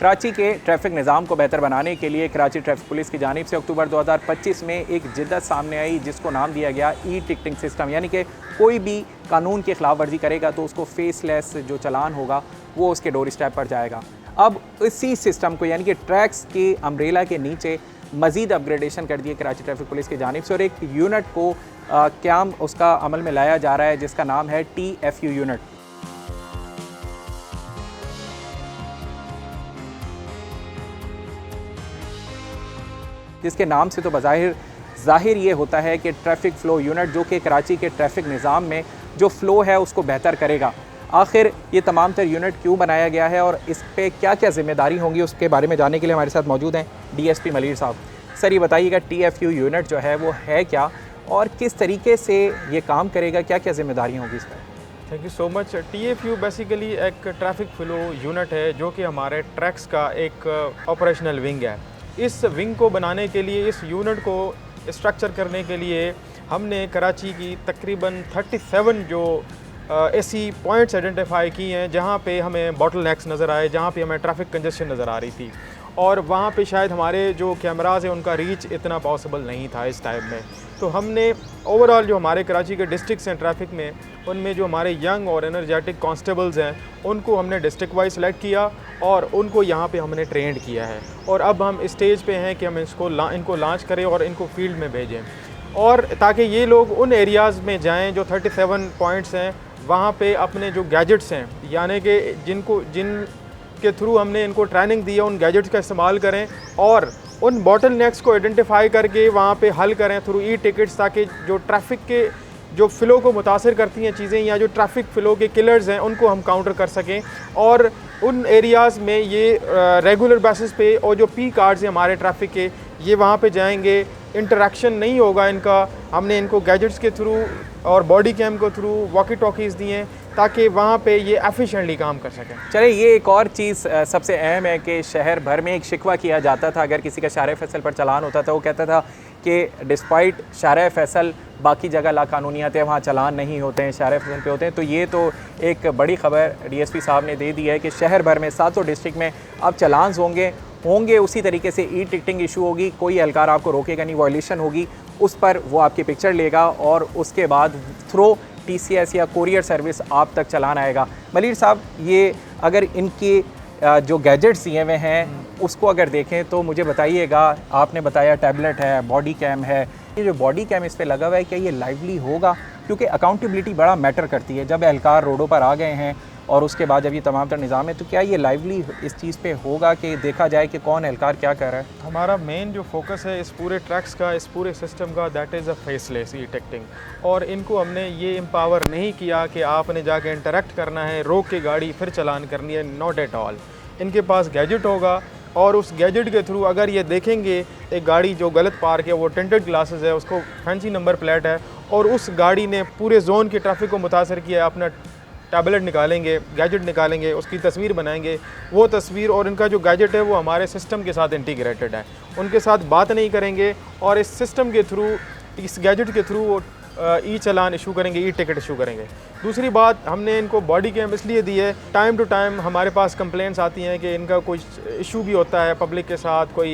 कराची के ट्रैफिक निज़ाम को बेहतर बनाने के लिए कराची ट्रैफिक पुलिस की जानिब से अक्टूबर 2025 में एक जिद्दत सामने आई जिसको नाम दिया गया ई टिकटिंग सिस्टम, यानी कि कोई भी कानून की खिलाफ वर्जी करेगा तो उसको फेसलेस जो चालान होगा वो उसके डोर स्टेप पर जाएगा। अब इसी सिस्टम को यानी कि ट्रैक्स के अम्ब्रेला के नीचे मज़ीद अपग्रेडेशन कर दिए कराची ट्रैफिक पुलिस की जानिब से और एक यूनिट को क़याम उसका अमल में लाया जा रहा है जिसका नाम है TFU यूनिट। जिसके नाम से तो ज़ाहिर ये होता है कि ट्रैफिक फ़्लो यूनिट जो कि कराची के ट्रैफिक निज़ाम में जो फ़्लो है उसको बेहतर करेगा। आखिर ये तमाम तर यूनिट क्यों बनाया गया है और इस पे क्या क्या ज़िम्मेदारी होंगी उसके बारे में जानने के लिए हमारे साथ मौजूद हैं DSP मलीर साहब। सर ये बताइएगा TFU यूनिट जो है वो है क्या और किस तरीके से ये काम करेगा, क्या क्या ज़िम्मेदारी होंगी इस पर? Thank you so much. TFU basically एक ट्रैफिक फ़्लो यूनिट है जो कि हमारे ट्रैक्स का एक ऑपरेशनल विंग है। इस विंग को बनाने के लिए, इस यूनिट को स्ट्रक्चर करने के लिए हमने कराची की तकरीबन 37 जो ऐसी पॉइंट्स आइडेंटिफाई की हैं जहाँ पे हमें बॉटल नेक्स नज़र आए, जहाँ पे हमें ट्रैफिक कंजेशन नज़र आ रही थी और वहाँ पे शायद हमारे जो कैमराज़ हैं उनका रीच इतना पॉसिबल नहीं था इस टाइम में। तो हमने ओवरऑल जो हमारे कराची के डिस्ट्रिक्ट्स हैं ट्रैफिक में, उनमें जो हमारे यंग और एनर्जेटिक कांस्टेबल्स हैं उनको हमने डिस्ट्रिक्ट वाइज सेलेक्ट किया और उनको यहाँ पे हमने ट्रेंड किया है और अब हम स्टेज पे हैं कि हम इनको लॉन्च करें और इनको फील्ड में भेजें और ताकि ये लोग उन एरियाज़ में जाएँ जो 37 पॉइंट्स हैं, वहाँ पे अपने जो गैजेट्स हैं यानी कि जिन के थ्रू हमने इनको ट्रेनिंग दी है उन गैजेट्स का इस्तेमाल करें और उन बॉटल नेक्स को आइडेंटिफाई करके वहाँ पे हल करें थ्रू ई टिकट्स, ताकि जो ट्रैफिक के जो फ़्लो को मुतासर करती हैं चीज़ें या जो ट्रैफिक फ़्लो के किलर्स हैं उनको हम काउंटर कर सकें और उन एरियाज़ में ये रेगुलर बेसिस पे और जो पीक आवर्स हैं हमारे ट्रैफिक के, ये वहाँ पे जाएंगे, इंटरेक्शन नहीं होगा इनका। हमने इनको गैजेट्स के थ्रू और बॉडी कैम के थ्रू वॉकी टॉकीज़ दिए ताकि वहाँ पे ये एफिशिएंटली काम कर सकें। चलिए ये एक और चीज़ सबसे अहम है कि शहर भर में एक शिकवा किया जाता था अगर किसी का शारे फैसल पर चालान होता था, वो कहता था कि डिस्पाइट शारे फैसल बाकी जगह लाकानूनियत है, वहाँ चालान नहीं होते हैं, शारे फैसल पे होते हैं। तो ये तो एक बड़ी ख़बर DSP साहब ने दे दी है कि शहर भर में 700 डिस्ट्रिक्ट में अब चालान्स होंगे उसी तरीके से ई टिकटिंग इशू होगी, कोई एहलकार आपको रोकेगा नहीं, वायलेशन होगी उस पर वो आपकी पिक्चर लेगा और उसके बाद थ्रो TCS या कोरियर सर्विस आप तक चालान आएगा। मलीर साहब ये अगर इनके जो गैजेट्स दिए हुए हैं उसको अगर देखें तो मुझे बताइएगा, आपने बताया टैबलेट है, बॉडी कैम है, ये जो बॉडी कैम इस पे लगा हुआ है क्या ये लाइवली होगा? क्योंकि अकाउंटेबिलिटी बड़ा मैटर करती है जब एहलकार रोडों पर आ गए हैं और उसके बाद जब ये तमाम तर निज़ाम है तो क्या ये लाइवली इस चीज़ पे होगा कि देखा जाए कि कौन एहलकार क्या कर रहा है? हमारा मेन जो फोकस है इस पूरे ट्रैक्स का, इस पूरे सिस्टम का, that is a faceless e ticketing और इनको हमने ये एम्पावर नहीं किया कि आपने जाके इंटरेक्ट करना है, रोक के गाड़ी फिर चलान करनी है, नॉट एट ऑल। इनके पास गैजेट होगा और उस गैजेट के थ्रू अगर ये देखेंगे एक गाड़ी जो गलत पार्क है, वो टिंटेड ग्लासेस है, उसको फैंसी नंबर प्लेट है और उस गाड़ी ने पूरे जोन के ट्रैफिक को मुतासर किया है, अपना टैबलेट निकालेंगे, गैजेट निकालेंगे, उसकी तस्वीर बनाएंगे, वो तस्वीर और इनका जो गैजेट है वो हमारे सिस्टम के साथ इंटीग्रेटेड है, उनके साथ बात नहीं करेंगे और इस सिस्टम के थ्रू, इस गैजेट के थ्रू वो ई चालान इशू करेंगे, ई टिकट इशू करेंगे। दूसरी बात, हमने इनको बॉडी कैम इसलिए दी है, टाइम टू टाइम हमारे पास कंप्लेंट्स आती हैं कि इनका कोई इशू भी होता है पब्लिक के साथ, कोई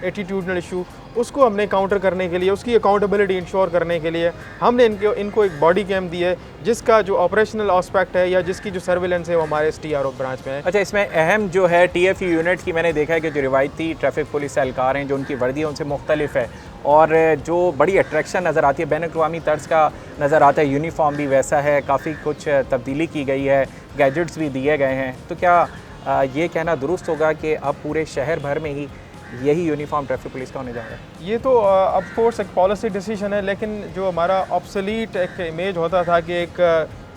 एटीट्यूडनल इशू, उसको हमने काउंटर करने के लिए, उसकी अकाउंटेबिलिटी इंश्योर करने के लिए हमने इनको एक बॉडी कैम दी है जिसका जो ऑपरेशनल एस्पेक्ट है या जिसकी जो सर्विलेंस है वो हमारे STRO ब्रांच में है। अच्छा, इसमें अहम जो है TFU यूनिट की मैंने देखा है कि जो रिवायती ट्रैफिक पुलिस एहलकार हैं जो उनकी वर्दी है उनसे मुख्तलिफ है और जो बड़ी अट्रैक्शन नज़र आती है, बैन-अक़वामी तर्ज का नज़र आता है, यूनिफॉर्म भी वैसा है, काफ़ी कुछ तब्दीली की गई है, गैजेट्स भी दिए गए हैं। तो क्या ये कहना दुरुस्त होगा कि अब पूरे शहर भर में ही यही यूनिफॉर्म ट्रैफिक पुलिस का होने जा रहा है? ये तो ऑफ कोर्स एक पॉलिसी डिसीजन है, लेकिन जो हमारा ऑब्सोलीट एक इमेज होता था कि एक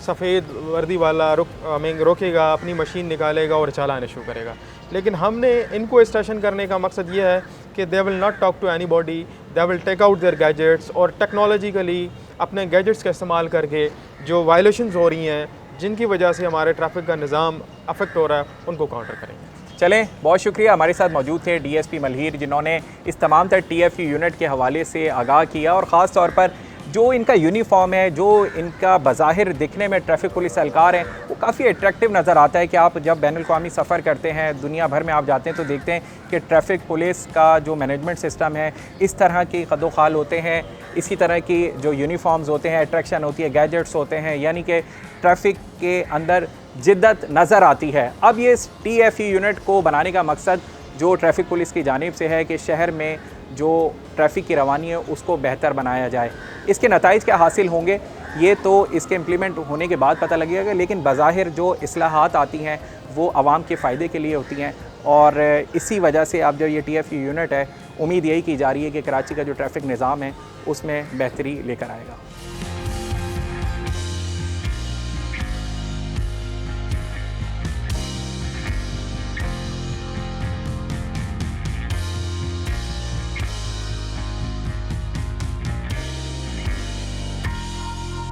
सफ़ेद वर्दी वाला रोकेगा, अपनी मशीन निकालेगा और चालान इशू करेगा, लेकिन हमने इनको स्टेशन करने का मकसद ये है कि they will not talk to anybody, they will take out their gadgets और टेक्नोलॉजिकली अपने गैजेट्स का इस्तेमाल करके जो वायलेशंस हो रही हैं जिनकी वजह से हमारे ट्रैफिक का निज़ाम अफेक्ट हो रहा है उनको काउंटर करेंगे। चलें, बहुत शुक्रिया। हमारे साथ मौजूद थे DSP मल्हीर जिन्होंने इस तमाम तर TFU यूनिट के हवाले से आगाह किया और ख़ास तौर पर जो इनका यूनिफॉर्म है, जो इनका बज़ाहिर दिखने में ट्रैफिक पुलिस एहलकार हैं, वो काफ़ी अट्रैक्टिव नज़र आता है कि आप जब बैनुल-अक़वामी सफ़र करते हैं, दुनिया भर में आप जाते हैं तो देखते हैं कि ट्रैफिक पुलिस का जो मैनेजमेंट सिस्टम है, इस तरह की ख़दो-ख़ाल होते हैं, इसी तरह की जो यूनिफॉर्म्स होते हैं, अट्रैक्शन होती है, गैजेट्स होते हैं, यानी कि ट्रैफिक के अंदर जिद्दत नज़र आती है। अब ये TFE यूनिट को बनाने का मकसद जो ट्रैफिक पुलिस की जानिब से है कि शहर में जो ट्रैफिक की रवानी है उसको बेहतर बनाया जाए। इसके नताइज क्या हासिल होंगे ये तो इसके इम्प्लीमेंट होने के बाद पता लगेगा, लेकिन बज़ाहिर जो इस्लाहात आती हैं वो आवाम के फ़ायदे के लिए होती हैं और इसी वजह से अब जो ये TFE यूनिट है, उम्मीद यही की जा रही है कि कराची का जो ट्रैफिक निज़ाम है उसमें बेहतरी लेकर आएगा।